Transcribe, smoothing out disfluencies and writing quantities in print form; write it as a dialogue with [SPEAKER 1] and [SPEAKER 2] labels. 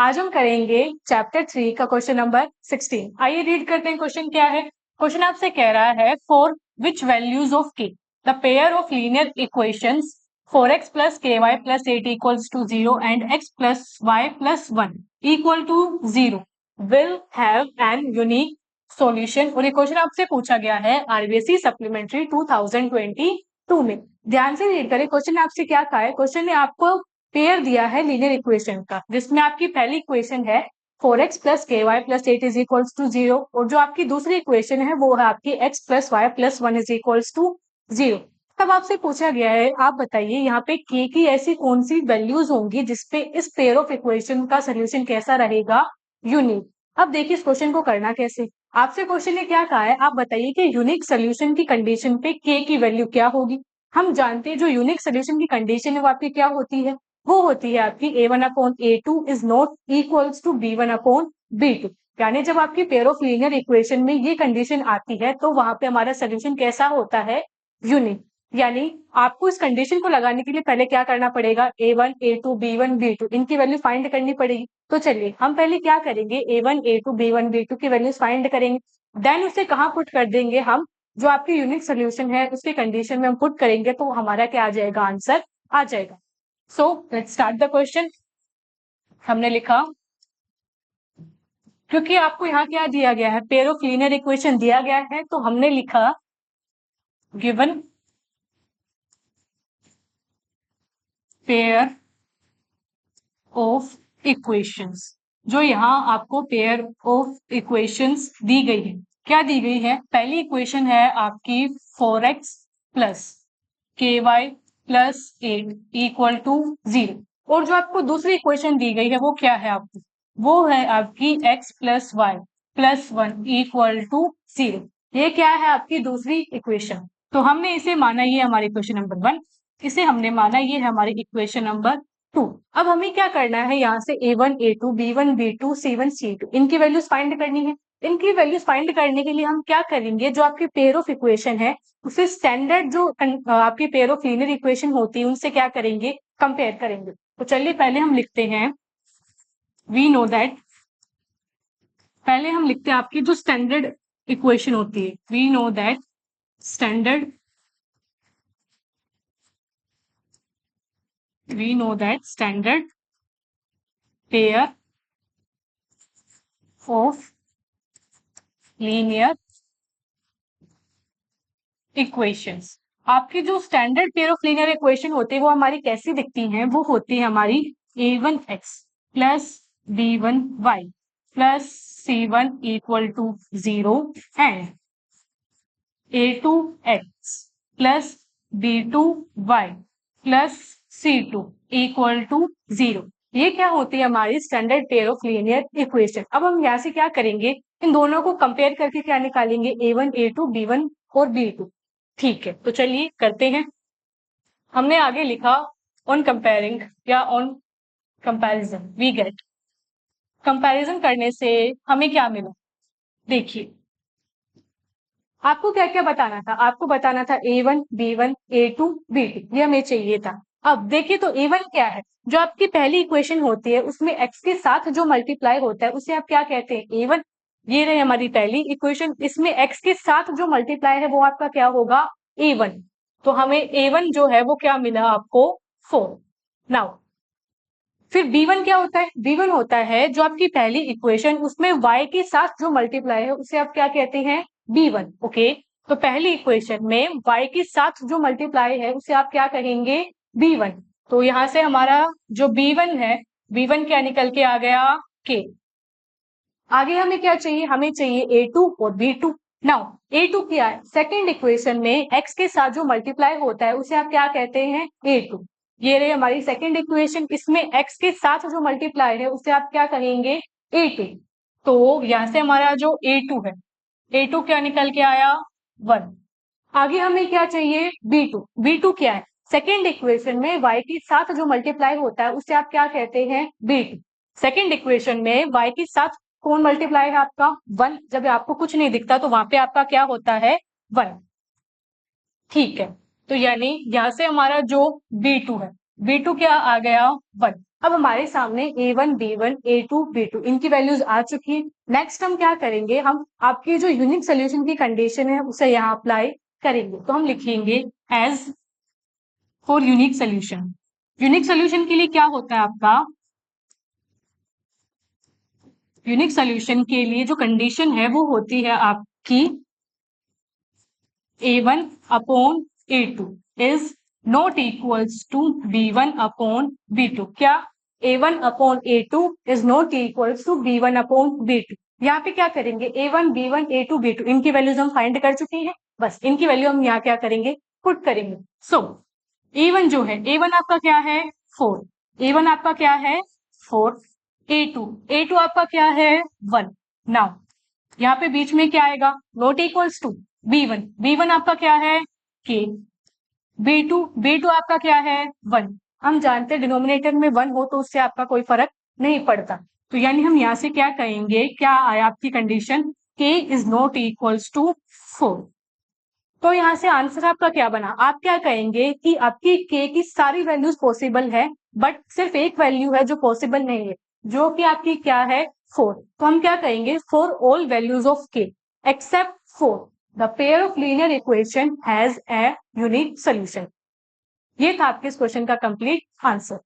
[SPEAKER 1] आज हम करेंगे चैप्टर 3 का क्वेश्चन नंबर 16। आइए रीड करते हैं क्वेश्चन क्या है। क्वेश्चन आपसे कह रहा है for which values of k the pair of linear equations 4x plus ky plus 8 equals to 0 and x plus y plus 1 equal to 0 will have an unique solution. और ये क्वेश्चन आपसे पूछा गया है आरबीएसई सप्लीमेंट्री 2022 में। ध्यान से read करें। क्वेश्चन ने आपसे क्या कहा है। क्वेश्चन ने आपको पेयर दिया है लीनियर इक्वेशन का, जिसमें आपकी पहली इक्वेशन है 4x plus K Y plus 8 is equals to 0 और जो आपकी दूसरी इक्वेशन है वो है आपकी x plus Y plus 1 is equals to 0। तब आपसे पूछा गया है आप बताइए यहाँ पे k की ऐसी कौन सी वैल्यूज होंगी जिसपे इस पेयर ऑफ इक्वेशन का सोल्यूशन कैसा रहेगा, यूनिक। अब देखिए इस क्वेश्चन को करना कैसे। आपसे क्वेश्चन ने क्या कहा है, आप बताइए कि यूनिक सोल्यूशन की कंडीशन पे k की वैल्यू क्या होगी। हम जानते हैं जो यूनिक सोल्यूशन की कंडीशन है वो आपकी क्या होती है, वो होती है आपकी a1 upon a2 is not equals to b1 upon b2। यानी जब आपकी पेयर ऑफ लीनियर इक्वेशन में ये कंडीशन आती है तो वहां पे हमारा सोल्यूशन कैसा होता है, यूनिक। यानी आपको इस कंडीशन को लगाने के लिए पहले क्या करना पड़ेगा, a1 a2 b1 b2 इनकी वैल्यू फाइंड करनी पड़ेगी। तो चलिए हम पहले क्या करेंगे, a1 a2 b1 b2 की वैल्यूज फाइंड करेंगे, देन उसे कहाँ पुट कर देंगे हम, जो आपकी यूनिक सोल्यूशन है उसके कंडीशन में हम पुट करेंगे तो हमारा क्या आ जाएगा, आंसर आ जाएगा। So let's start the question. हमने लिखा, क्योंकि आपको यहाँ क्या दिया गया है, पेयर ऑफ लीनियर इक्वेशन दिया गया है, तो हमने लिखा गिवन पेयर ऑफ इक्वेशंस। जो यहाँ आपको पेयर ऑफ इक्वेशंस दी गई है, क्या दी गई है, पहली इक्वेशन है आपकी 4x plus K Y plus 8 equal to 0। और जो आपको दूसरी इक्वेशन दी गई है वो क्या है आपको, वो है आपकी x plus Y plus 1 equal to 0। ये क्या है आपकी दूसरी इक्वेशन। तो हमने इसे माना ये हमारी इक्वेशन नंबर 1, इसे हमने माना ये है हमारी इक्वेशन नंबर 2। अब हमें क्या करना है, यहाँ से a1 a2 b1 b2 c1 c2 इनकी वैल्यूज फाइंड करनी है। इनकी वैल्यूज फाइंड करने के लिए हम क्या करेंगे, जो आपकी पेयर ऑफ इक्वेशन है उसे स्टैंडर्ड जो आपकी पेयर ऑफ लीनियर इक्वेशन होती है उनसे क्या करेंगे, कंपेयर करेंगे। तो चलिए पहले हम लिखते हैं वी नो दैट, पहले हम लिखते हैं आपकी जो स्टैंडर्ड इक्वेशन होती है, we know that standard, we know that standard pair of linear equations. आपकी जो standard pair of linear equation होती है वो हमारी कैसी दिखती हैं, वो होती है हमारी a1x plus b1y plus c1 equal to 0 and a2x plus b2y plus c2 equal to 0। ये क्या होती है हमारी standard pair of linear equation. अब हम यहाँ से क्या करेंगे, इन दोनों को कंपेयर करके क्या निकालेंगे, a1 a2 b1 और b2। ठीक है, तो चलिए करते हैं। हमने आगे लिखा ऑन कंपेयरिंग या on comparison we get, comparison करने से हमें क्या मिला। देखिए आपको क्या क्या बताना था, आपको बताना था a1 b1 a2 b2, ये हमें चाहिए था। अब देखिए तो a1 क्या है, जो आपकी पहली इक्वेशन होती है उसमें x के साथ जो मल्टीप्लाई होता है उसे आप क्या कहते हैं, a1। ये रही हमारी पहली इक्वेशन, इसमें x के साथ जो मल्टीप्लाई है वो आपका क्या होगा, a1। तो हमें a1 जो है वो क्या मिला आपको, 4। नाउ फिर b1 क्या होता है, b1 होता है जो आपकी पहली इक्वेशन उसमें y के साथ जो मल्टीप्लाई है उसे आप क्या कहते हैं, b1। ओके, तो पहली इक्वेशन में y के साथ जो मल्टीप्लाई है उसे आप क्या कहेंगे, b1। तो यहां से हमारा जो b1 है, b1 क्या निकल के आ गया, k। आगे हमें क्या चाहिए, हमें चाहिए a2 और b2। नाउ a2 क्या है, सेकेंड इक्वेशन में x के साथ जो मल्टीप्लाई होता है उसे आप क्या कहते हैं, a2। ये रही हमारी सेकेंड इक्वेशन, इसमें x के साथ जो मल्टीप्लाई है उसे आप क्या कहेंगे, a2। तो यहां से हमारा जो a2 है, a2 क्या निकल के आया, 1। आगे हमें क्या चाहिए, b2। b2 क्या है, सेकेंड इक्वेशन में y के साथ जो मल्टीप्लाई होता है उसे आप क्या कहते हैं, b2। सेकेंड इक्वेशन में y के साथ कौन मल्टीप्लाई है आपका, 1। जब आपको कुछ नहीं दिखता तो वहां पे आपका क्या होता है, 1। ठीक है, तो यानी यहां से हमारा जो b2 है, b2 क्या आ गया, 1। अब हमारे सामने a1 b1 a2 b2 इनकी वैल्यूज आ चुकी है। नेक्स्ट हम क्या करेंगे, हम आपकी जो यूनिक सोल्यूशन की कंडीशन है उसे यहाँ अप्लाई करेंगे। तो हम लिखेंगे as for unique solution. Unique solution के लिए क्या होता है आपका, यूनिक सोल्यूशन के लिए जो कंडीशन है वो होती है आपकी a1 upon a2 is not equals to b1 upon b2। क्या a1 upon a2 is not equals to b1 upon b2। यहाँ पे क्या करेंगे, a1 b1 a2 b2 इनकी वैल्यूज हम फाइंड कर चुके हैं, बस इनकी वैल्यू हम यहाँ क्या करेंगे, पुट करेंगे। सो a1 जो है, a1 आपका क्या है 4, a1 आपका क्या है 4, a2 आपका क्या है 1। नाउ यहाँ पे बीच में क्या आएगा, नॉट इक्वल्स टू b1 आपका क्या है k, b2 आपका क्या है 1। हम जानते हैं डिनोमिनेटर में 1 हो तो उससे आपका कोई फर्क नहीं पड़ता। तो यानी हम यहाँ से क्या कहेंगे, क्या आया आपकी condition, k is not equals to 4। तो यहाँ से आंसर आपका क्या बना, आप क्या कहेंगे कि आपकी k की सारी वैल्यूज पॉसिबल है, बट सिर्फ एक वैल्यू है जो पॉसिबल नहीं है, जो कि आपकी क्या है 4। तो हम क्या कहेंगे, for all values of k except 4 the pair of linear equation has a unique solution. ये था आपके इस क्वेश्चन का कंप्लीट आंसर।